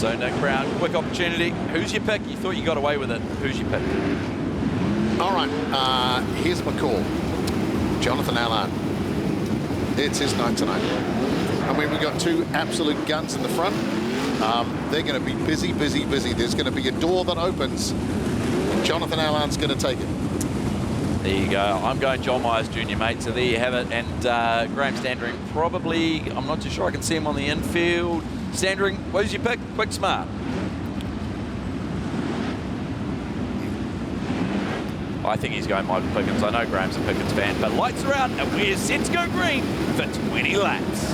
So Nick Brown, quick opportunity. Who's your pick? You thought you got away with it. Who's your pick? All right, here's my call. Jonathan Allard. It's his night tonight. I mean, we've got two absolute guns in the front. They're going to be busy, busy, busy. There's going to be a door that opens. Jonathan Allard's going to take it. There you go. I'm going John Myers Jr., mate. So there you have it. And Graham Standring probably, I'm not too sure I can see him on the infield. Standring, what's your pick? Quick, smart. I think he's going Michael Pickens. I know Graham's a Pickens fan, but lights are out and we're set to go green for 20 laps.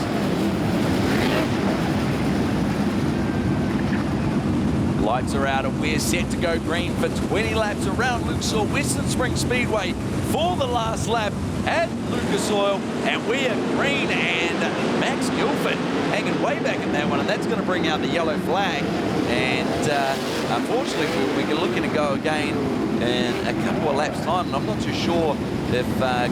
Lights are out and we're set to go green for 20 laps around Lucas Oil Western Springs Speedway for the last lap at Lucas Oil, and we are green, and Max Guilford hanging way back in that one, and that's going to bring out the yellow flag. And unfortunately, we're looking to go again in a couple of laps time, and I'm not too sure if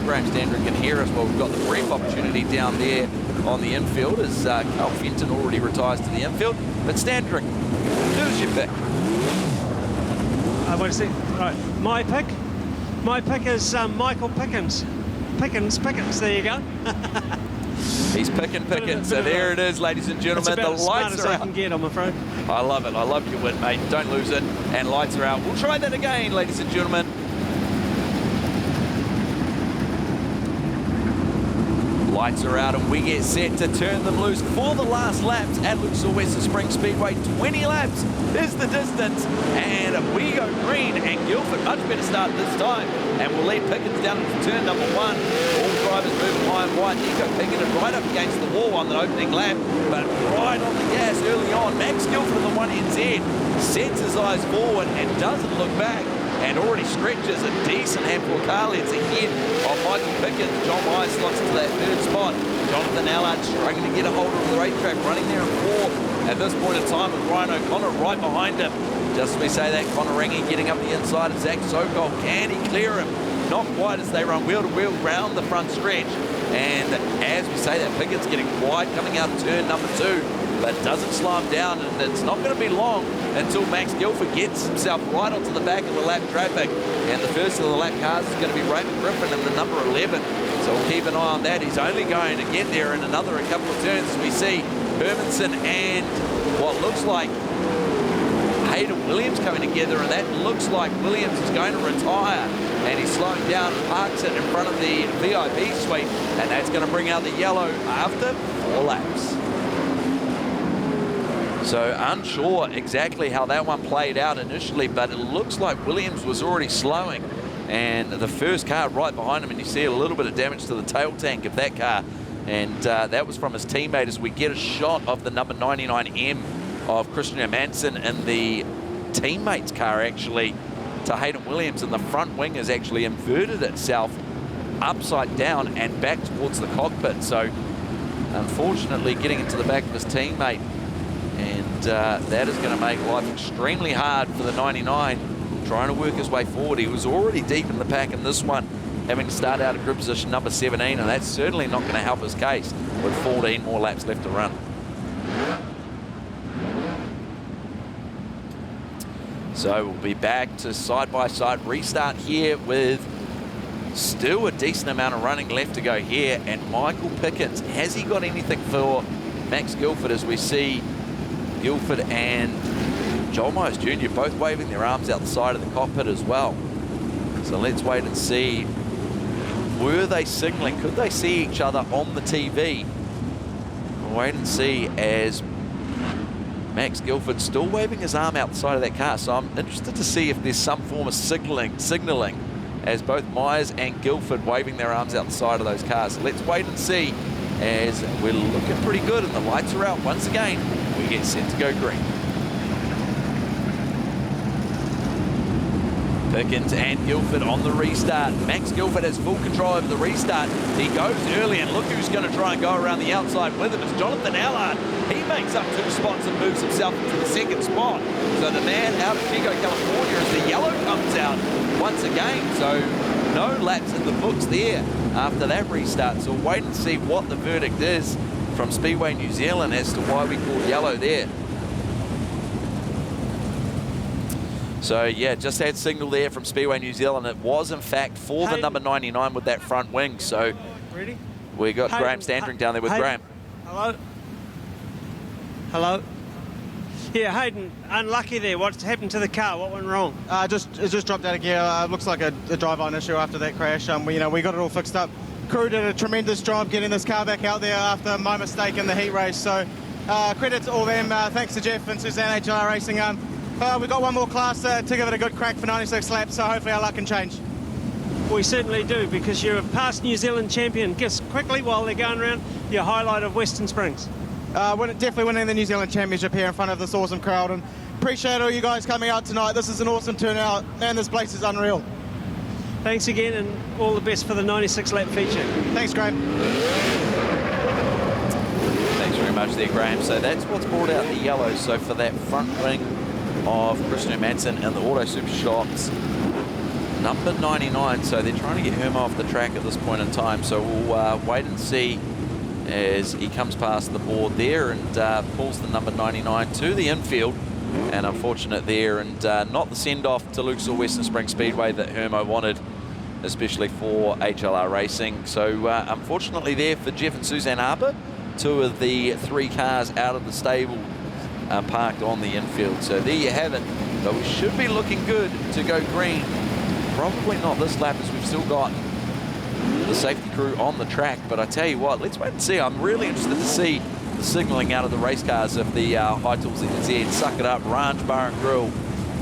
Graham Standring can hear us. Well, we've got the brief opportunity down there on the infield as Carl Fenton already retires to the infield. But Standring, who's your pick? I want to see. Right, my pick is Michael Pickens. Pickens, there you go. He's picking Pickens, so there it is, ladies and gentlemen. The lights are out. I can get, I'm afraid. I love it. I love your win, mate. Don't lose it. And lights are out. We'll try that again, ladies and gentlemen. Lights are out and we get set to turn them loose for the last laps at Lucas Oil Western Springs Speedway. 20 laps is the distance, and we go green, and Guilford much better start this time, and we'll lead Pickens down into turn number 1. All drivers moving high and wide. Nico Pickens right up against the wall on the opening lap, but right on the gas early on. Max Guilford on the 1NZ sets his eyes forward and doesn't look back, and already stretches a decent handful of car lengths ahead of Michael Pickens. John Myers slots into that third spot. Jonathan Allard struggling to get a hold of the racetrack, running there in 4 at this point in time, with Ryan O'Connor right behind him. Just as we say that, Connor Ringy getting up the inside of Zach Sokol. Can he clear him? Not quite, as they run wheel to wheel round the front stretch. And as we say that, Pickens getting wide coming out of turn number 2. But doesn't slow him down, and it's not going to be long until Max Guilford gets himself right onto the back of the lap traffic. And the first of the lap cars is going to be Raymond Griffin in the number 11. So we'll keep an eye on that. He's only going to get there in a couple of turns, as we see Hermanson and what looks like Hayden Williams coming together, and that looks like Williams is going to retire, and he's slowing down and parks it in front of the VIP suite, and that's going to bring out the yellow after 4 laps. So unsure exactly how that one played out initially, but it looks like Williams was already slowing, and the first car right behind him, and you see a little bit of damage to the tail tank of that car, and that was from his teammate, as we get a shot of the number 99M of Christian Hermanson in the teammate's car actually to Hayden Williams, and the front wing has actually inverted itself upside down and back towards the cockpit. So unfortunately getting into the back of his teammate, and that is going to make life extremely hard for the 99 trying to work his way forward. He was already deep in the pack in this one, having to start out at grid position number 17, and that's certainly not going to help his case with 14 more laps left to run. So we'll be back to side-by-side restart here with still a decent amount of running left to go here. And Michael Pickens, has he got anything for Max Guilford, as we see Guilford and John Myers Jr. both waving their arms out the side of the cockpit as well. So let's wait and see. Were they signaling? Could they see each other on the TV? We'll wait and see, as Max Guilford still waving his arm out the side of that car. So I'm interested to see if there's some form of signaling as both Myers and Guilford waving their arms out the side of those cars. So let's wait and see, as we're looking pretty good and the lights are out once again. We get set to go green. Pickens and Guilford on the restart. Max Guilford has full control over the restart. He goes early, and look who's going to try and go around the outside with him. It's Jonathan Allard. He makes up 2 spots and moves himself into the 2nd spot. So the man out of Chico, California, as the yellow comes out once again. So no laps in the books there after that restart. So we'll wait and see what the verdict is from Speedway New Zealand as to why we called yellow there. So, yeah, just had signal there from Speedway New Zealand. It was, in fact, for the number 99 with that front wing. So, ready? We got Graham Standring down there with Graham. Hello? Hello? Yeah, Hayden, unlucky there. What's happened to the car? What went wrong? It just dropped out of gear. Looks like a drive-on issue after that crash. We got it all fixed up. Crew did a tremendous job getting this car back out there after my mistake in the heat race. So credit to all them. Thanks to Jeff and Suzanne HLR Racing. We've got one more class to give it a good crack for 96 laps, so hopefully our luck can change. We certainly do, because you're a past New Zealand champion. Just quickly, while they're going around, your highlight of Western Springs. Definitely winning the New Zealand Championship here in front of this awesome crowd, and appreciate all you guys coming out tonight. This is an awesome turnout. Man, this place is unreal. Thanks again, and all the best for the 96 lap feature. Thanks, Graham. Thanks very much there, Graham. So that's what's brought out the yellow. So for that front wing of Christian Hermansen and the Auto Super Shops, number 99. So they're trying to get him off the track at this point in time. So we'll wait and see as he comes past the board there and pulls the number 99 to the infield. And unfortunate there, and not the send-off to Lucas Oil Western Springs Speedway that Hermo wanted, especially for HLR Racing. So unfortunately there for Jeff and Suzanne Harper, 2 of the 3 cars out of the stable parked on the infield. So there you have it. But we should be looking good to go green. Probably not this lap, as we've still got the safety crew on the track. But I tell you what, let's wait and see. I'm really interested to see the signalling out of the race cars of the High Tools NZ, Suck It Up, Ranch Bar and Grill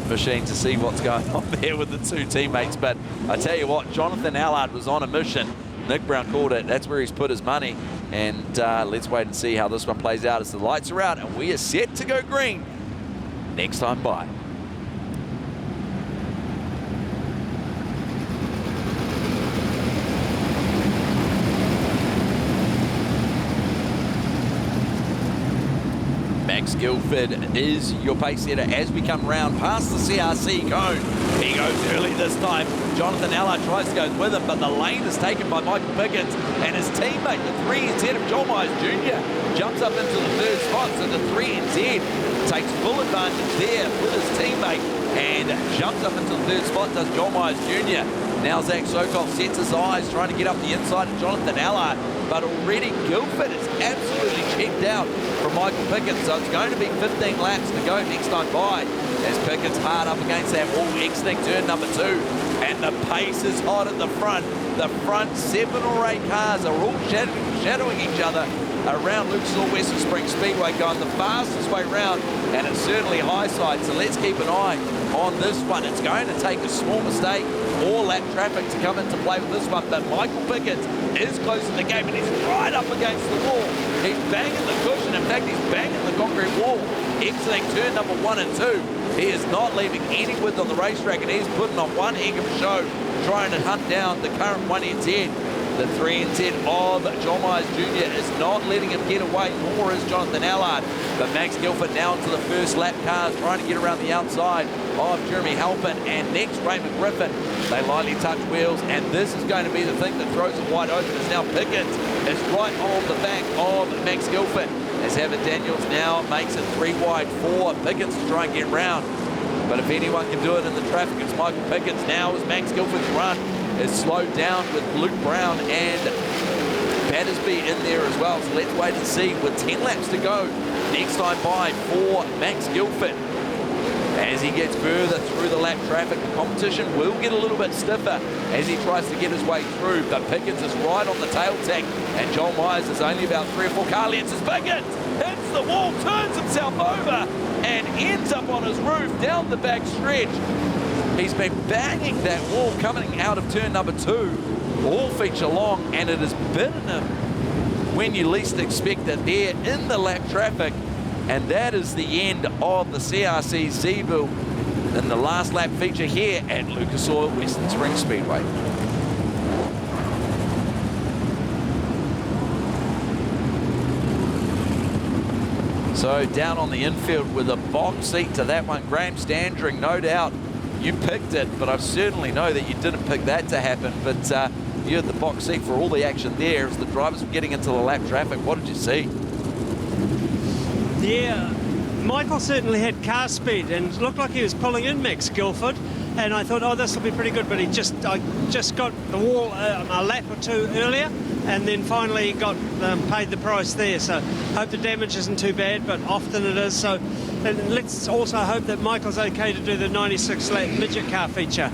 machine, to see what's going on there with the 2 teammates. But I tell you what, Jonathan Allard was on a mission. Nick Brown called it. That's where he's put his money. And let's wait and see how this one plays out as the lights are out and we are set to go green next time by. Max Guildford is your pace setter as we come round past the CRC cone. He goes early this time. Jonathan Allard tries to go with him, but the lane is taken by Michael Pickens, and his teammate, the 3NZ of Joel Myers Jr., jumps up into the 3rd spot. So the 3NZ takes full advantage there with his teammate and jumps up into the 3rd spot, does Joel Myers Jr. Now Zach Sokol sets his eyes, trying to get up the inside of Jonathan Allard, but already Guildford is absolutely checked out from Michael Pickens. So it's going to be 15 laps to go next time by, as Pickens hard up against that wall, exiting turn number 2. And the pace is hot at the front. The front 7 or 8 cars are all shadowing each other around Lucas Oil Western Springs Speedway, going the fastest way round, and it's certainly high side. So let's keep an eye on this one. It's going to take a small mistake or lap traffic to come into play with this one, but Michael Pickens is close to the game, and he's right up against the wall. He's banging the cushion. In fact, he's banging the concrete wall, exiting turn number 1 and 2. He is not leaving any width on the racetrack, and he's putting on one heck of a show, trying to hunt down the current 1NZ. The 3NZ of John Myers Jr. is not letting him get away, nor is Jonathan Allard. But Max Guildford now into the first lap cars, trying to get around the outside of Jeremy Halpin, and next Raymond Griffin. They lightly touch wheels, and this is going to be the thing that throws it wide open, as now Pickens is right on the back of Max Guildford, as Heather Daniels now makes it 3 wide for Pickens to try and get round. But if anyone can do it in the traffic, it's Michael Pickens now, as Max Guildford's run is slowed down with Luke Brown and Battersby in there as well. So let's wait and see with 10 laps to go next time by for Max Guildford. As he gets further through the lap traffic, the competition will get a little bit stiffer as he tries to get his way through. But Pickens is right on the tail tank, and Joel Myers is only about 3 or 4 car lengths as Pickens hits the wall, turns himself over, and ends up on his roof down the back stretch. He's been banging that wall coming out of turn number 2 all feature long, and it has bitten him when you least expect it there in the lap traffic. And that is the end of the CRC Zeebull in the last lap feature here at Lucas Oil Western Springs Speedway. So down on the infield with a box seat to that one, Graham Standring, no doubt. You picked it, but I certainly know that you didn't pick that to happen. But you had the box seat for all the action there as the drivers were getting into the lap traffic. What did you see? Yeah, Michael certainly had car speed and looked like he was pulling in Max Guilford, and I thought, oh, this will be pretty good, but I just got the wall a lap or two earlier, and then finally got paid the price there. So hope the damage isn't too bad, but often it is. So and let's also hope that Michael's okay to do the 96 lap midget car feature.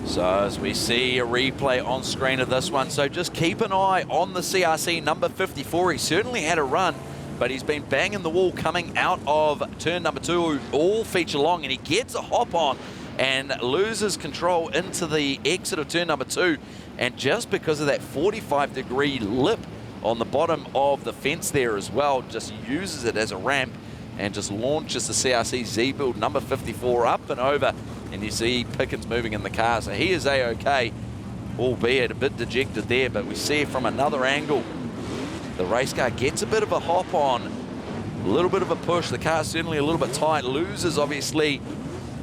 So as we see a replay on screen of this one, so just keep an eye on the CRC number 54. He certainly had a run, but he's been banging the wall coming out of turn number 2 all feature long, and he gets a hop on and loses control into the exit of turn number 2. And just because of that 45-degree lip on the bottom of the fence there as well, just uses it as a ramp and just launches the CRC Z-Build number 54 up and over. And you see Pickens moving in the car, so he is A-OK, albeit a bit dejected there, but we see it from another angle. The race car gets a bit of a hop on, a little bit of a push. The car's certainly a little bit tight, loses obviously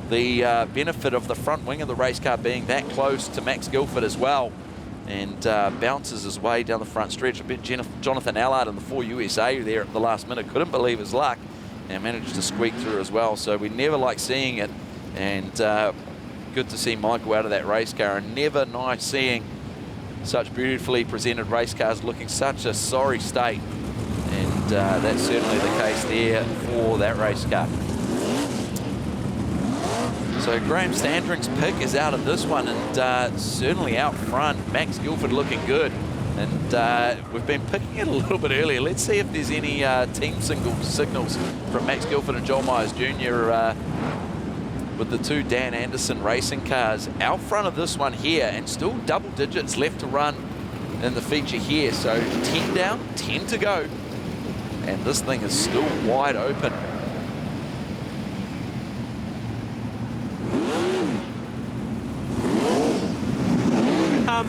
the benefit of the front wing of the race car being that close to Max Guilford as well, and bounces his way down the front stretch. A bit Jonathan Allard in the 4 USA there at the last minute, couldn't believe his luck and managed to squeak through as well. So we never like seeing it, and good to see Michael out of that race car, and never nice seeing such beautifully presented race cars looking such a sorry state, and that's certainly the case there for that race car. So Graham Sandring's pick is out of this one, and certainly out front, Max Guilford looking good. And we've been picking it a little bit earlier. Let's see if there's any team signals from Max Guilford and Joel Myers Jr. With the 2 Dan Anderson racing cars out front of this one here, and still double digits left to run in the feature here. So 10 down, 10 to go, and this thing is still wide open.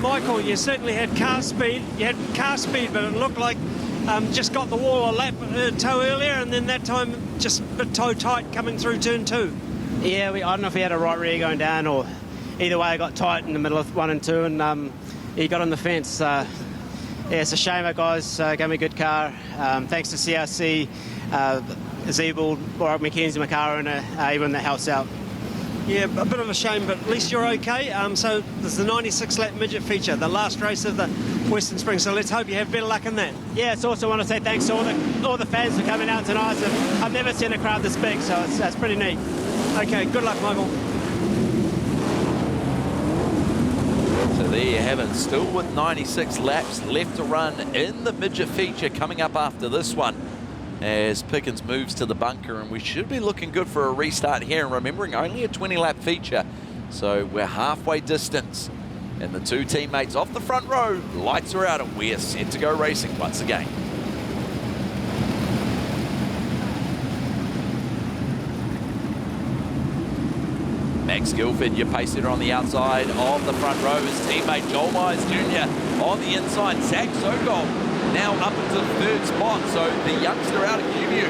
Michael, you certainly had car speed. You had car speed, but it looked like just got the wall a lap toe earlier, and then that time just a bit toe tight coming through turn 2. Yeah, I don't know if he had a right rear going down, or either way I got tight in the middle of 1 and 2, and he got on the fence. Yeah, it's a shame, guys. Gave me a good car. Thanks to CRC, Zeeble, Warwick McKenzie, my car owner, everyone that helps out. Yeah, a bit of a shame, but at least you're okay. So there's the 96 lap midget feature, the last race of the Western Springs. So let's hope you have better luck in that. Yeah, it's also want to say thanks to all the fans for coming out tonight. I've never seen a crowd this big, so it's pretty neat. Okay, good luck, Michael. So there you have it, still with 96 laps left to run in the midget feature coming up after this one, as Pickens moves to the bunker, and we should be looking good for a restart here. And remembering, only a 20-lap feature, so we're halfway distance. And the 2 teammates off the front row, lights are out, and we are set to go racing once again. Max Guilford, your pace setter on the outside of the front row. His teammate Joel Myers Jr. on the inside. Zach Sokol now up into the 3rd spot. So the youngster out of QU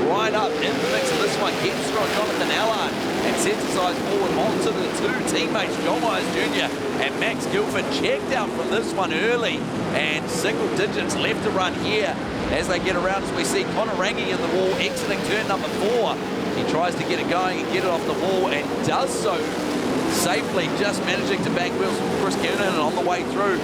right up in the mix of this one. Gets through on Jonathan Allard and sets his eyes forward onto the 2 teammates, Joel Myers Jr. and Max Guilford. Checked out from this one early, and single digits left to run here as they get around, as we see Connor Rangi in the wall exiting turn number 4. He tries to get it going and get it off the wall, and does so safely, just managing to bank wheels from Chris Kiernan on the way through.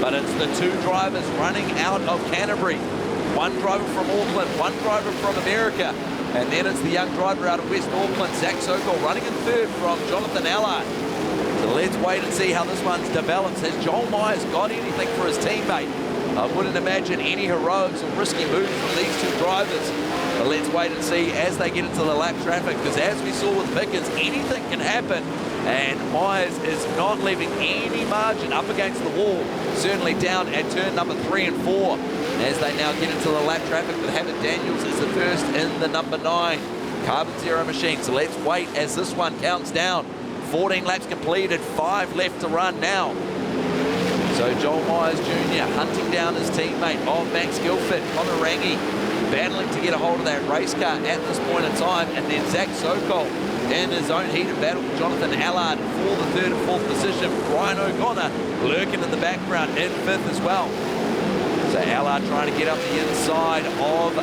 But it's the 2 drivers running out of Canterbury. 1 driver from Auckland, 1 driver from America, and then it's the young driver out of West Auckland, Zach Sokol, running in 3rd from Jonathan Allard. So let's wait and see how this one develops. Has Joel Myers got anything for his teammate? I wouldn't imagine any heroics or risky moves from these 2 drivers. But let's wait and see as they get into the lap traffic, because as we saw with Pickens, anything can happen, and Myers is not leaving any margin up against the wall, certainly down at turn number 3 and 4. As they now get into the lap traffic with Habit Daniels as the first in the number 9 Carbon Zero machine. So let's wait as this one counts down. 14 laps completed, 5 left to run now. So Joel Myers Jr. hunting down his teammate of Max Guilford, Connor Rangi, battling to get a hold of that race car at this point in time, and then Zach Sokol in his own heated battle with Jonathan Allard for the third and fourth position. Brian O'Connor lurking in the background in fifth as well. So Allard trying to get up the inside of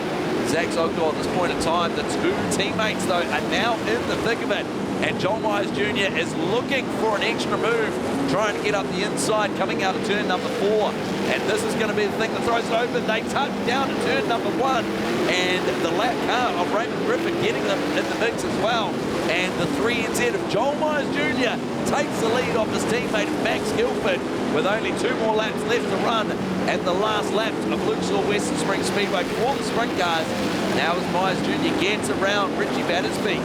Zach Zogdor at this point in time. The two teammates, though, are now in the thick of it. And Joel Myers Jr. is looking for an extra move, trying to get up the inside, coming out of turn number 4. And this is going to be the thing that throws it open. They touch down to turn number 1. And the lap car of Raymond Griffin getting them in the mix as well. And the 3NZ of Joel Myers Jr. takes the lead off his teammate Max Guilford with only 2 more laps left to run. And the last lap of Luke's Western Springs Speedway for the sprint cars. Now as Myers Jr. gets around Richie Battersby,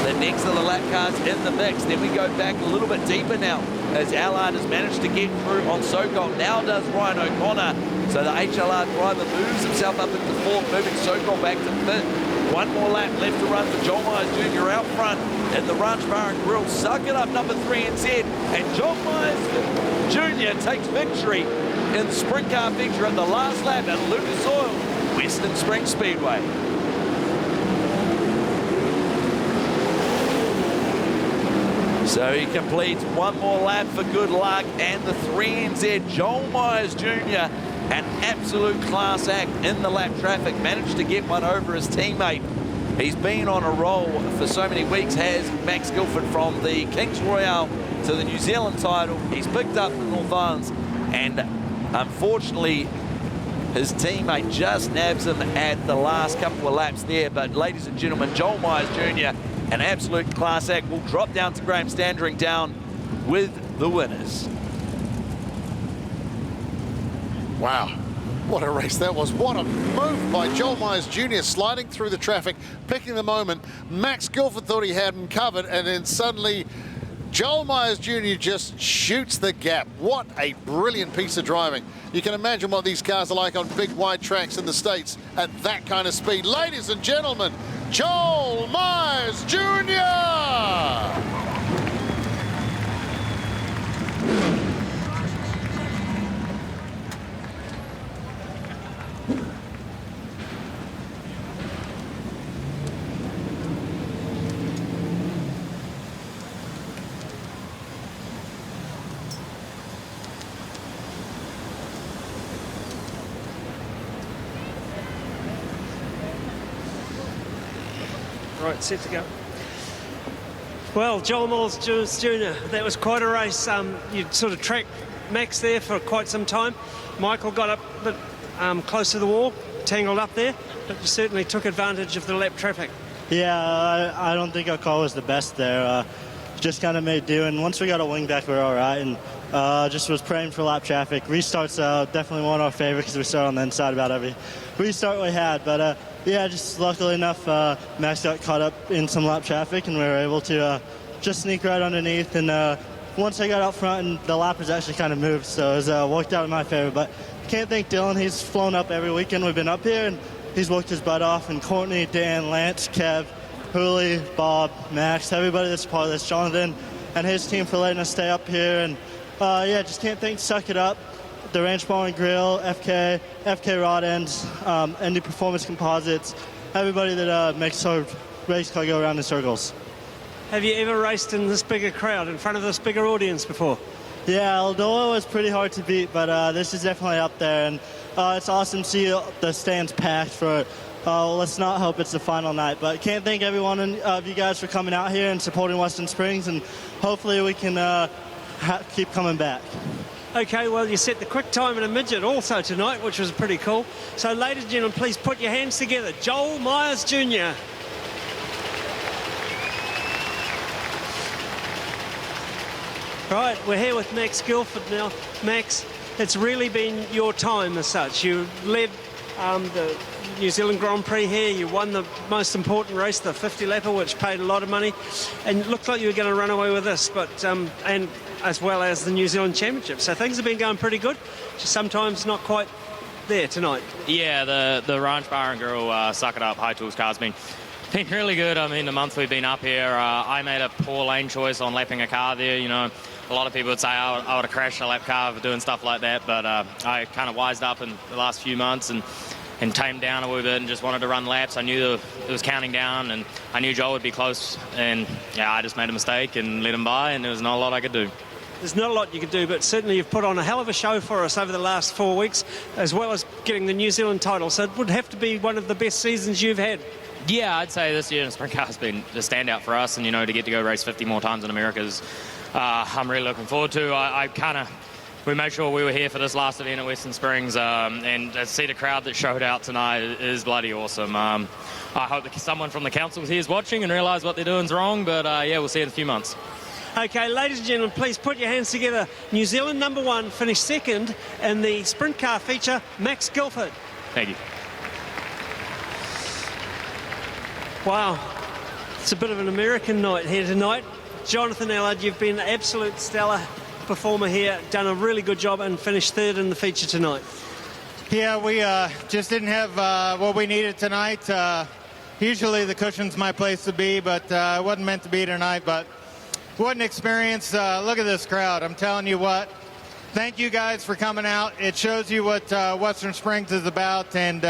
the next of the lap cars in the mix. Then we go back a little bit deeper now as Allard has managed to get through on Sokol. Now does Ryan O'Connor. So the HLR driver moves himself up into 4th, moving Sokol back to 5th. 1 more lap left to run for Joel Myers Jr. out front in the Ranch Bar and Grill. Suck it up, number 3NZ. And Joel Myers Jr. takes victory in the sprint car feature at the last lap at Lucas Oil, Western Springs Speedway. So he completes 1 more lap for good luck, and the 3NZ Joel Myers Jr., an absolute class act in the lap traffic, managed to get one over his teammate. He's been on a roll for so many weeks, has Max Guilford, from the Kings Royale to the New Zealand title. He's picked up the North Islands, and unfortunately his teammate just nabs him at the last couple of laps there. But ladies and gentlemen, Joel Myers Jr., an absolute class act, will drop down to Graham Standering down with the winners. Wow, what a race that was. What a move by Joel Myers Jr. sliding through the traffic, picking the moment. Max Guilford thought he had him covered, and then suddenly Joel Myers Jr. just shoots the gap. What a brilliant piece of driving. You can imagine what these cars are like on big wide tracks in the States at that kind of speed. Ladies and gentlemen, Joel Myers Jr. Right, set to go. Well, Joel Myers Jr., that was quite a race. You sort of tracked Max there for quite some time. Michael got up a bit close to the wall, tangled up there, but certainly took advantage of the lap traffic. Yeah, I don't think our call was the best there. Just kind of made do, and once we got a wing back, we were all right, and just was praying for lap traffic. Restarts definitely weren't our favorite because we started on the inside about every restart we had, but yeah, just luckily enough, Max got caught up in some lap traffic, and we were able to just sneak right underneath. And once I got out front, and the lappers actually kind of moved, so it was worked out in my favor. But can't thank Dylan. He's flown up every weekend we've been up here, and he's worked his butt off. And Courtney, Dan, Lance, Kev, Hooley, Bob, Max, everybody that's part of this, Jonathan, and his team for letting us stay up here. And yeah, just can't thank Suck It Up, the Ranch Bar and Grill, FK Rod Ends, ND Performance Composites, everybody that makes our race car go around in circles. Have you ever raced in this bigger crowd, in front of this bigger audience before? Yeah, Aldoa was pretty hard to beat, but this is definitely up there, and it's awesome to see the stands packed for let's not hope it's the final night, but can't thank every one of you guys for coming out here and supporting Western Springs, and hopefully we can keep coming back. Okay, well, you set the quick time in a midget also tonight, which was pretty cool. So, ladies and gentlemen, please put your hands together. Joel Myers Jr. Right, we're here with Max Guilford now. Max, it's really been your time as such. You led the New Zealand Grand Prix here. You won the most important race, the 50-lapper, which paid a lot of money. And it looked like you were going to run away with this, but and as well as the New Zealand Championship. So things have been going pretty good, just sometimes not quite there tonight. Yeah, the Ranch Bar and Grill Suck It Up High Tools car's been really good. I mean, the month we've been up here, I made a poor lane choice on lapping a car there. You know, a lot of people would say I would have crashed a lap car for doing stuff like that, but I kind of wised up in the last few months and and tamed down a little bit and just wanted to run laps. I knew it was counting down, and I knew Joel would be close. And yeah, I just made a mistake and let him by, and there was not a lot I could do. There's not a lot you can do, but certainly you've put on a hell of a show for us over the last 4 weeks, as well as getting the New Zealand title. So it would have to be one of the best seasons you've had. Yeah, I'd say this year in Sprintcar has been a standout for us, and to get to go race 50 more times in America is I'm really looking forward to. We made sure we were here for this last event at Western Springs, and to see the crowd that showed out tonight is bloody awesome. I hope that someone from the council here is watching and realise what they're doing is wrong, but yeah, we'll see in a few months. Okay, ladies and gentlemen, please put your hands together. New Zealand #1 finished second in the sprint car feature, Max Guilford. Thank you. Wow, it's a bit of an American night here tonight. Jonathan Allard, you've been an absolute stellar performer here, done a really good job and finished third in the feature tonight. Yeah, we just didn't have what we needed tonight. Usually the cushion's my place to be, but it wasn't meant to be tonight. But what an experience. Look at this crowd. I'm telling you what. Thank you guys for coming out. It shows you what Western Springs is about, and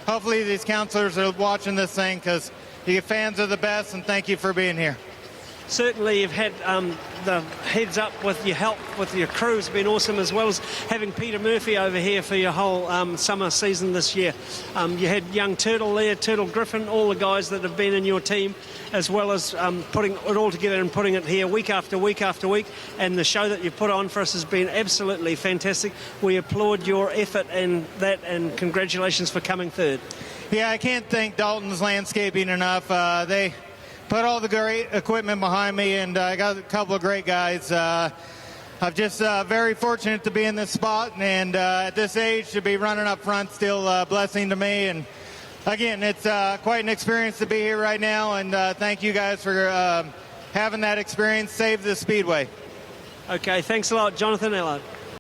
hopefully these counselors are watching this thing, because you fans are the best, and thank you for being here. Certainly you've had the heads up with your help with your crew has been awesome, as well as having Peter Murphy over here for your whole summer season this year. You had young Turtle there, Turtle Griffin, all the guys that have been in your team, as well as putting it all together and putting it here week after week after week. And the show that you've put on for us has been absolutely fantastic. We applaud your effort and congratulations for coming third. Yeah, I can't thank Dalton's Landscaping enough. They put all the great equipment behind me, and I got a couple of great guys. I'm just very fortunate to be in this spot, and at this age to be running up front, still a blessing to me. And again, it's quite an experience to be here right now, and thank you guys for having that experience. Save the Speedway. Okay, thanks a lot, Jonathan Allard.